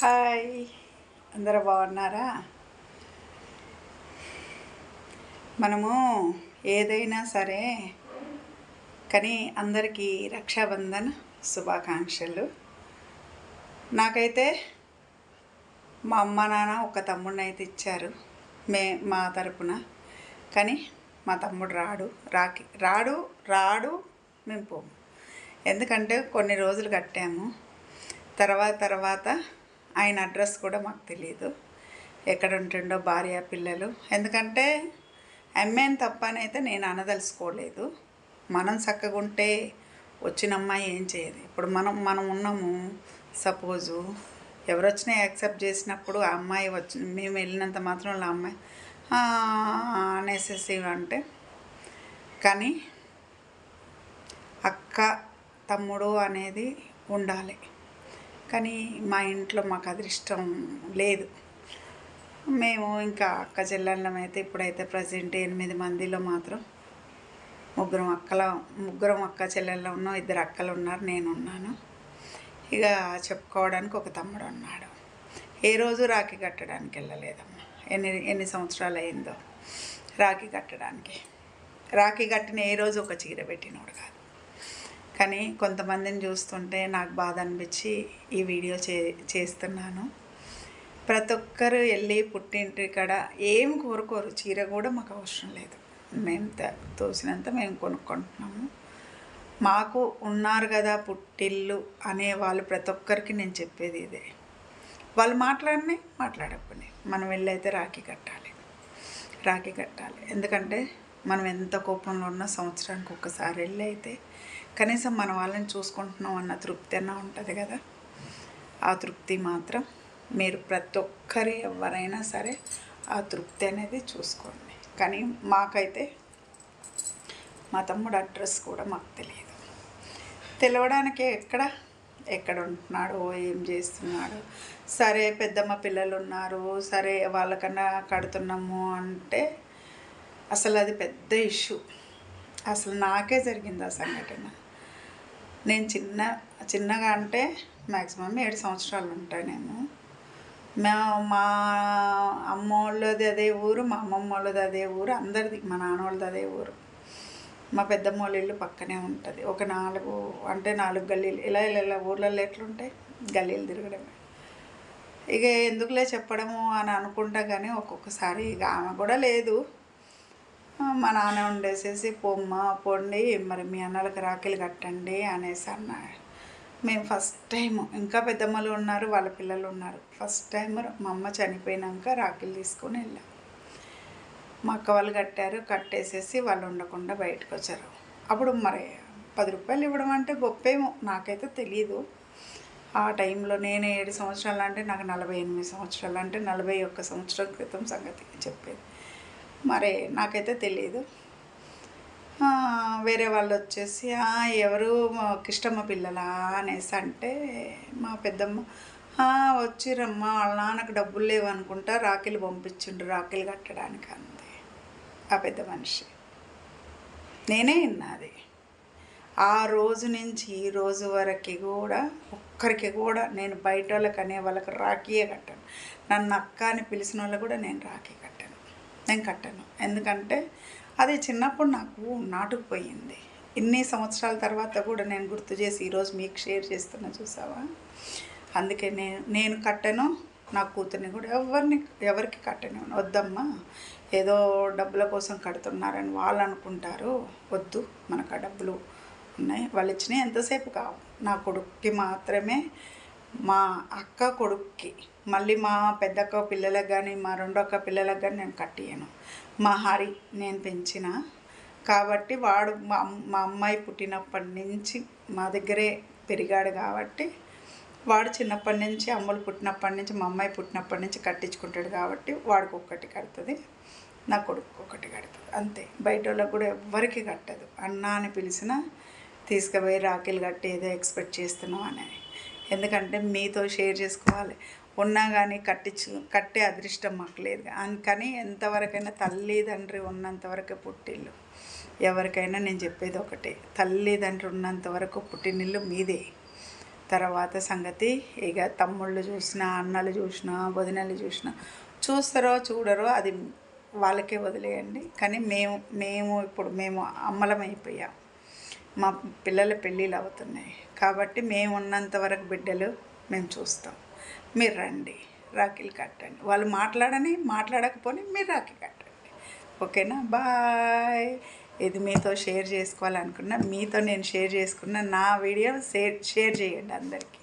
Hi, అందరూ బాగున్నారా? మనము ఏదైనా సరే కానీ అందరికీ రక్షాబంధన్ శుభాకాంక్షలు. నాకైతే మా అమ్మ నాన్న ఒక తమ్ముడిని అయితే ఇచ్చారు మా తరపున. కానీ మా తమ్ముడు రాడు మేము పోము. ఎందుకంటే కొన్ని రోజులు కట్టాము. తర్వాత ఆయన అడ్రస్ కూడా మాకు తెలియదు, ఎక్కడ ఉంటుండో, భార్య పిల్లలు. ఎందుకంటే అమ్మాయిని తప్పనైతే నేను అనదలుచుకోలేదు. మనం చక్కగా ఉంటే వచ్చిన అమ్మాయి ఏం చేయదు. ఇప్పుడు మనం ఉన్నాము, సపోజు ఎవరు వచ్చినా యాక్సెప్ట్ చేసినప్పుడు ఆ అమ్మాయి మేము వెళ్ళినంత మాత్రం ఆ అమ్మాయి అనేసేసి అంటే, కానీ అక్క తమ్ముడు అనేది ఉండాలి. కానీ మా ఇంట్లో మాకు అదృష్టం లేదు. మేము ఇంకా అక్క చెల్లెళ్ళం అయితే ఇప్పుడైతే ప్రజెంట్ 8 మందిలో మాత్రం ముగ్గురం అక్క చెల్లెళ్ళు ఉన్నాం, 2 అక్కలు ఉన్నారు, నేను ఉన్నాను. ఇక చెప్పుకోవడానికి ఒక తమ్ముడు ఉన్నాడు. ఏ రోజు రాఖీ కట్టడానికి వెళ్ళలేదమ్మా. ఎన్ని సంవత్సరాలు అయిందో రాఖీ కట్టడానికి. రాఖీ కట్టిన ఏ రోజు ఒక చీర పెట్టినోడు కాదు. కానీ కొంతమందిని చూస్తుంటే నాకు బాధ అనిపించి ఈ వీడియో చేస్తున్నాను. ప్రతి ఒక్కరు వెళ్ళి పుట్టింటి కాడ ఏం కోరుకోరు, చీర కూడా మాకు అవసరం లేదు. మేము తోసినంత మేము కొనుక్కుంటున్నాము. మాకు ఉన్నారు కదా పుట్టిల్లు అనేవాళ్ళు ప్రతి ఒక్కరికి నేను చెప్పేది ఇదే. వాళ్ళు మాట్లాడకపోయి మనం వెళ్ళైతే రాఖీ కట్టాలి. ఎందుకంటే మనం ఎంత కోపంలో ఉన్నా సంవత్సరానికి ఒక్కసారి వెళ్ళి అయితే కనీసం మన వాళ్ళని చూసుకుంటున్నాం అన్న తృప్తి అన్న ఉంటుంది కదా. ఆ తృప్తి మాత్రం మీరు ప్రతి ఒక్కరు ఎవరైనా సరే ఆ తృప్తి అనేది చూసుకోండి. కానీ మాకైతే మా తమ్ముడు అడ్రస్ కూడా మాకు తెలియడానికి ఎక్కడ ఉంటున్నాడో, ఏం చేస్తున్నాడు. సరే పెద్దమ్మ పిల్లలు ఉన్నారు, సరే వాళ్ళకన్నా కడుతున్నాము అంటే అసలు అది పెద్ద ఇష్యూ. అసలు నాకే జరిగింది ఆ సంఘటన. నేను చిన్నగా అంటే మ్యాక్సిమం 7 సంవత్సరాలు ఉంటానేమో. మా అమ్మ వాళ్ళది అదే ఊరు, మా అమ్మమ్మ వాళ్ళది అదే ఊరు, అందరిది మా నాన్న వాళ్ళది అదే ఊరు. మా పెద్దమ్మ వాళ్ళ ఇల్లు పక్కనే ఉంటుంది. ఒక 4 గల్లీలు ఇలా ఊర్లలో ఎట్లుంటాయి, గల్లీలు తిరగడమే. ఇక ఎందుకులే చెప్పడము అని అనుకుంటా. కానీ ఒక్కొక్కసారి ఇక ఆమె కూడా లేదు, మా నాన్న ఉండేసేసి పోండి మరి మీ అన్నలకు రాఖీలు కట్టండి అనేసి అన్నాడు. మేము ఫస్ట్ టైం, ఇంకా పెద్దమ్మలు ఉన్నారు, వాళ్ళ పిల్లలు ఉన్నారు, ఫస్ట్ టైం మా అమ్మ చనిపోయినాక రాఖీలు తీసుకొని వెళ్ళాం. మా అక్క వాళ్ళు కట్టేసేసి వాళ్ళు ఉండకుండా బయటకు వచ్చారు. అప్పుడు మరి 10 రూపాయలు ఇవ్వడం అంటే గొప్పేమో, నాకైతే తెలీదు. ఆ టైంలో నేను 7 సంవత్సరాలు అంటే నాకు 48 సంవత్సరాలు అంటే 41 సంవత్సరాల క్రితం సంగతి చెప్పేది. మరి నాకైతే తెలియదు. వేరే వాళ్ళు వచ్చేసి ఎవరు కిష్టమ్మ పిల్లలా అనేసి అంటే, మా పెద్దమ్మ వచ్చిరమ్మ వాళ్ళ నాన్నకు డబ్బులు లేవు అనుకుంటా, రాఖీలు పంపించిండ్రు రాఖీలు కట్టడానికి అంది ఆ పెద్ద మనిషి. నేనే విన్నది. ఆ రోజు నుంచి ఈ రోజు వరకు కూడా ఒక్కరికి కూడా నేను బయట వాళ్ళకి అనే వాళ్ళకి రాఖీయే కట్టాను. నన్ను అక్క అని పిలిచిన వాళ్ళకు కూడా నేను రాఖీ కట్టాను. ఎందుకంటే అది చిన్నప్పుడు నాకు నాటుకుపోయింది. ఇన్ని సంవత్సరాల తర్వాత కూడా నేను గుర్తు చేసి ఈరోజు మీకు షేర్ చేస్తున్నా, చూసావా? అందుకే నేను కట్టను, నా కూతుర్ని కూడా ఎవరికి కట్టను. వద్దమ్మా, ఏదో డబ్బుల కోసం కడుతున్నారని వాళ్ళు అనుకుంటారు. వద్దు, మనకు ఆ డబ్బులు ఉన్నాయి, వాళ్ళు ఇచ్చినాయి ఎంతసేపు కావు. నా కొడుక్కి మాత్రమే, మా అక్క కొడుక్కి, మళ్ళీ మా పెద్దక్క పిల్లలకు కానీ మా 2 అక్క పిల్లలకు కానీ నేను కట్టియను. మా హరి నేను పెంచిన కాబట్టి వాడు మా అమ్మాయి పుట్టినప్పటి నుంచి మా దగ్గరే పెరిగాడు కాబట్టి వాడు చిన్నప్పటి నుంచి, అమ్మలు పుట్టినప్పటి నుంచి, మా అమ్మాయి పుట్టినప్పటి నుంచి కట్టించుకుంటాడు కాబట్టి వాడికి ఒక్కటి కడుతుంది, నా కొడుకు ఒకటి కడుతుంది, అంతే. బయట వాళ్ళకు కూడా ఎవ్వరికి కట్టదు. అన్న అని పిలిచినా తీసుకుపోయి రాఖీలు కట్టి ఏదో ఎక్స్పెక్ట్ చేస్తున్నాం అని. ఎందుకంటే మీతో షేర్ చేసుకోవాలి, ఉన్నా కానీ కట్టే అదృష్టం మాకు లేదు. కానీ ఎంతవరకైనా తల్లిదండ్రి ఉన్నంతవరకు పుట్టిల్లు. ఎవరికైనా నేను చెప్పేది ఒకటే, తల్లిదండ్రి ఉన్నంతవరకు పుట్టినిల్లు మీదే. తర్వాత సంగతి ఇక తమ్ముళ్ళు చూసినా, అన్నలు చూసినా, వదినలు చూసినా, చూస్తారో చూడరో అది వాళ్ళకే వదిలేయండి. కానీ మేము ఇప్పుడు అమ్మలమైపోయాం. మా పిల్లల పెళ్ళిళ్ళు అవుతున్నాయి కాబట్టి మేము ఉన్నంత వరకు బిడ్డలు మేము చూస్తాం. మీరు రండి, రాఖీలు కట్టండి. వాళ్ళు మాట్లాడకపోని మీరు రాఖీ కట్టండి. ఓకేనా? బాయ్. ఇది మీతో షేర్ చేసుకోవాలనుకున్నా, మీతో నేను షేర్ చేసుకున్న నా వీడియో షేర్ చేయండి అందరికీ.